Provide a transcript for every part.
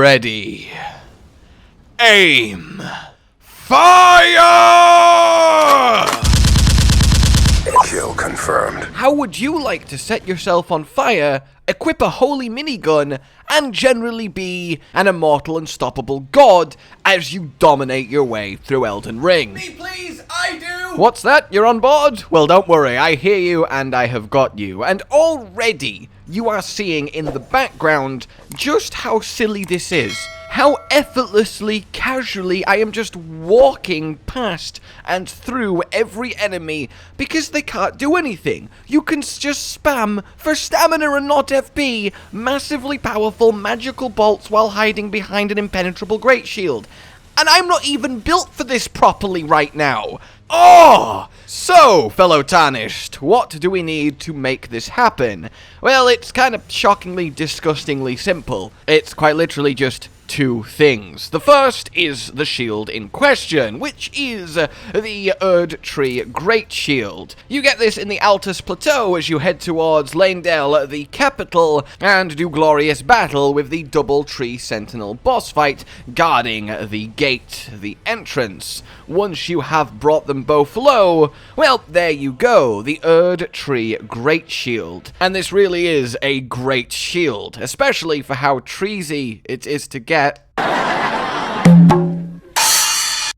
Ready. Aim. Fire! Kill confirmed. How would you like to set yourself on fire, equip a holy minigun, and generally be an immortal, unstoppable god as you dominate your way through Elden Ring? Me, please, I do! What's that? You're on board? Well, don't worry, I hear you and I have got you. And already, you are seeing in the background just how silly this is. How effortlessly, casually, I am just walking past and through every enemy because they can't do anything. You can just spam, for stamina and not FP, massively powerful magical bolts while hiding behind an impenetrable Greatshield. And I'm not even built for this properly right now. Oh! So, fellow Tarnished, what do we need to make this happen? Well, it's kind of shockingly, disgustingly simple. It's quite literally just two things. The first is the shield in question, which is the Erdtree Greatshield. You get this in the Altus Plateau as you head towards Lanedale, the capital, and do glorious battle with the Double Tree Sentinel boss fight guarding the gate, the entrance. Once you have brought them both low, well, there you go, the Erdtree Greatshield. And this really is a great shield, especially for how treesy it is to get.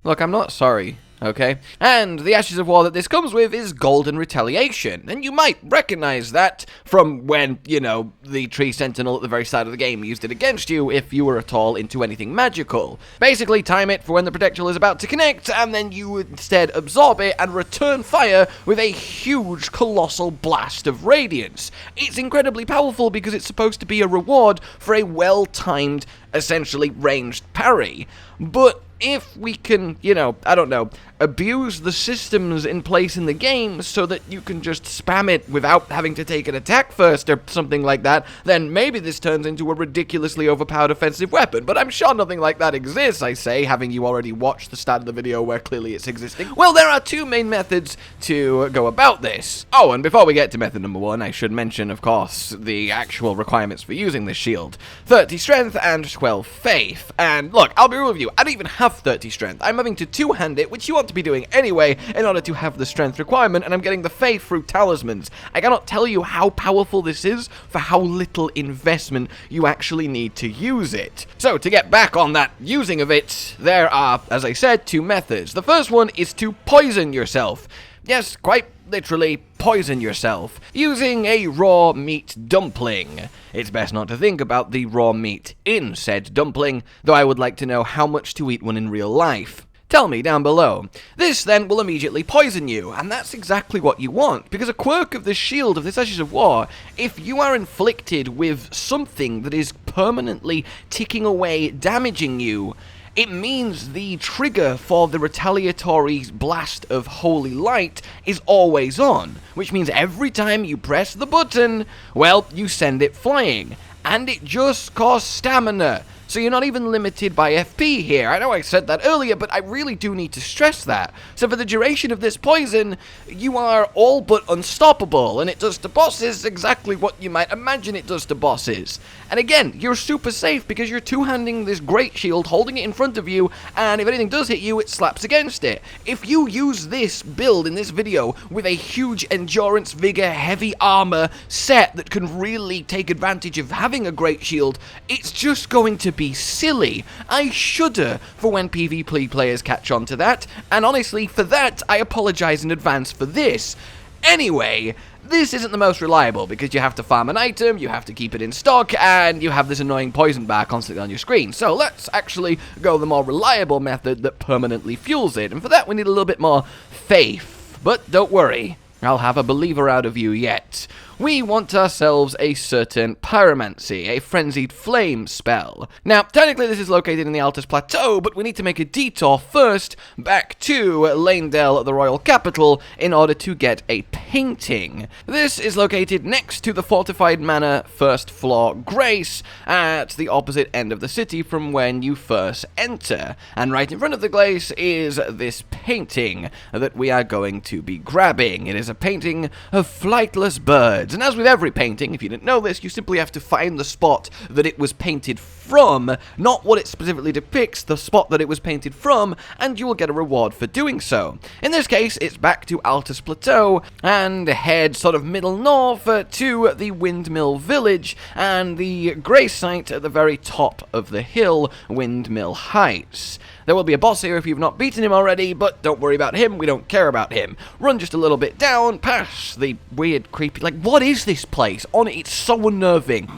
Look, I'm not sorry, okay? And the Ashes of War that this comes with is Golden Retaliation, and you might recognize that from when, you know, the Tree Sentinel at the very start of the game used it against you if you were at all into anything magical. Basically, time it for when the projectile is about to connect, and then you instead absorb it and return fire with a huge, colossal blast of radiance. It's incredibly powerful because it's supposed to be a reward for a well-timed, essentially ranged parry. But if we can, you know, I don't know, abuse the systems in place in the game so that you can just spam it without having to take an attack first or something like that, then maybe this turns into a ridiculously overpowered offensive weapon. But I'm sure nothing like that exists, I say, having you already watched the start of the video where clearly it's existing. Well, there are two main methods to go about this. Oh, and before we get to method number one, I should mention, of course, the actual requirements for using this shield. 30 strength and 12 faith. And look, I'll be real with you, I don't even have 30 strength. I'm having to two-hand it, which you want to be doing anyway, in order to have the strength requirement, and I'm getting the faith through talismans. I cannot tell you how powerful this is for how little investment you actually need to use it. So, to get back on that using of it, there are, as I said, two methods. The first one is to poison yourself. Yes, quite literally, poison yourself, using a raw meat dumpling. It's best not to think about the raw meat in said dumpling, though I would like to know how much to eat one in real life. Tell me down below. This then will immediately poison you, and that's exactly what you want, because a quirk of this shield, of this Ashes of War, if you are inflicted with something that is permanently ticking away, damaging you, it means the trigger for the retaliatory blast of holy light is always on, which means every time you press the button, well, you send it flying, and it just costs stamina. So you're not even limited by FP here. I know I said that earlier, but I really do need to stress that. So for the duration of this poison, you are all but unstoppable, and it does to bosses exactly what you might imagine it does to bosses. And again, you're super safe because you're two-handing this great shield, holding it in front of you, and if anything does hit you, it slaps against it. If you use this build in this video with a huge endurance, vigor, heavy armor set that can really take advantage of having a great shield, it's just going to be silly. I shudder for when PvP players catch on to that, and honestly, for that, I apologize in advance for this. Anyway, this isn't the most reliable because you have to farm an item, you have to keep it in stock, and you have this annoying poison bar constantly on your screen. So let's actually go the more reliable method that permanently fuels it, and for that we need a little bit more faith. But don't worry, I'll have a believer out of you yet. We want ourselves a certain pyromancy, a frenzied flame spell. Now, technically this is located in the Altus Plateau, but we need to make a detour first back to Lanedale, the royal capital, in order to get a painting. This is located next to the fortified manor first floor Grace, at the opposite end of the city from when you first enter. And right in front of the Grace is this painting that we are going to be grabbing. It is a painting of flightless birds. And as with every painting, if you didn't know this, you simply have to find the spot that it was painted from, not what it specifically depicts, the spot that it was painted from, and you will get a reward for doing so. In this case, it's back to Altus Plateau, and head sort of middle north to the Windmill Village, and the grey site at the very top of the hill, Windmill Heights. There will be a boss here if you've not beaten him already, but don't worry about him, we don't care about him. Run just a little bit down, past the weird, creepy, like, what is this place? It's so unnerving.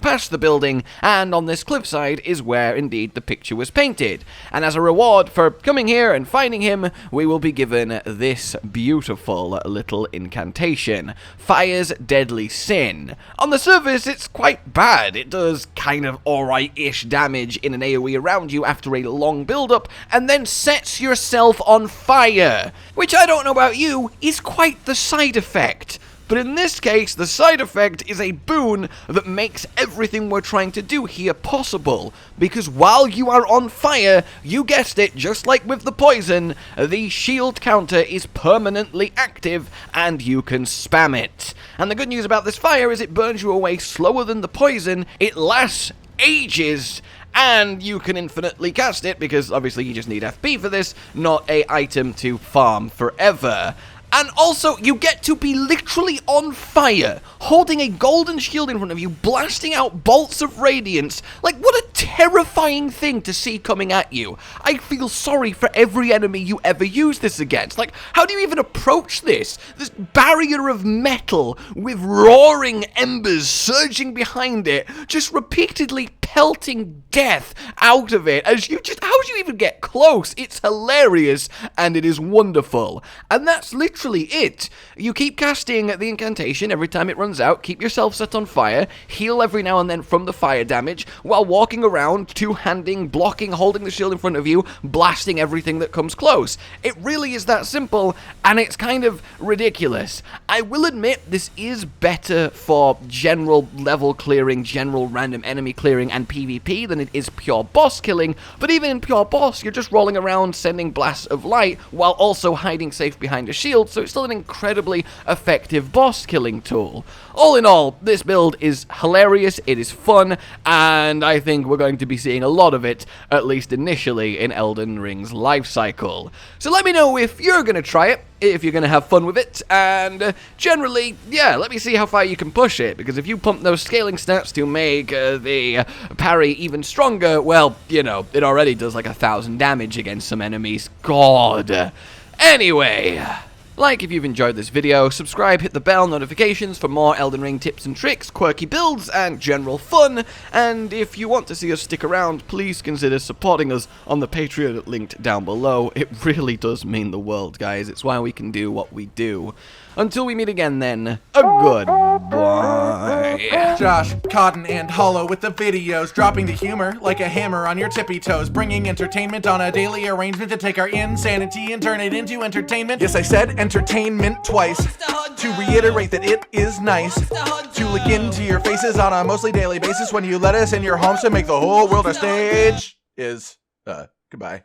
Past the building, and on this cliffside is where indeed the picture was painted. And as a reward for coming here and finding him, we will be given this beautiful little incantation, Fire's Deadly Sin. On the surface, it's quite bad. It does kind of alright-ish damage in an AoE around you after a long build-up, and then sets yourself on fire, which I don't know about you, is quite the side effect. But in this case, the side effect is a boon that makes everything we're trying to do here possible. Because while you are on fire, you guessed it, just like with the poison, the shield counter is permanently active and you can spam it. And the good news about this fire is it burns you away slower than the poison, it lasts ages, and you can infinitely cast it because obviously you just need FP for this, not a item to farm forever. And also, you get to be literally on fire, holding a golden shield in front of you, blasting out bolts of radiance. Like, what a terrifying thing to see coming at you. I feel sorry for every enemy you ever use this against. Like, how do you even approach this? This barrier of metal with roaring embers surging behind it, just repeatedly pelting death out of it as you just, how do you even get close? It's hilarious and it is wonderful. And that's literally it. You keep casting the incantation every time it runs out, keep yourself set on fire, heal every now and then from the fire damage, while walking around, two-handing, blocking, holding the shield in front of you, blasting everything that comes close. It really is that simple, and it's kind of ridiculous. I will admit this is better for general level clearing, general random enemy clearing, and PvP than it is pure boss killing, but even in pure boss, you're just rolling around sending blasts of light while also hiding safe behind a shield, so it's still an incredibly effective boss killing tool. All in all, this build is hilarious, it is fun, and I think we're going to be seeing a lot of it, at least initially, in Elden Ring's life cycle. So let me know if you're going to try it, if you're going to have fun with it, and generally, yeah, let me see how far you can push it, because if you pump those scaling stats to make the parry even stronger, well, you know, it already does like 1,000 damage against some enemies. God. Anyway, like if you've enjoyed this video, subscribe, hit the bell notifications for more Elden Ring tips and tricks, quirky builds, and general fun, and if you want to see us stick around, please consider supporting us on the Patreon linked down below. It really does mean the world, guys. It's why we can do what we do. Until we meet again then, a goodbye. Josh, Cotton, and Hollow with the videos, dropping the humor like a hammer on your tippy toes, bringing entertainment on a daily arrangement to take our insanity and turn it into entertainment. Yes, I said entertainment twice, to reiterate that it is nice to look into your faces on a mostly daily basis when you let us in your homes to make the whole world a stage. Goodbye.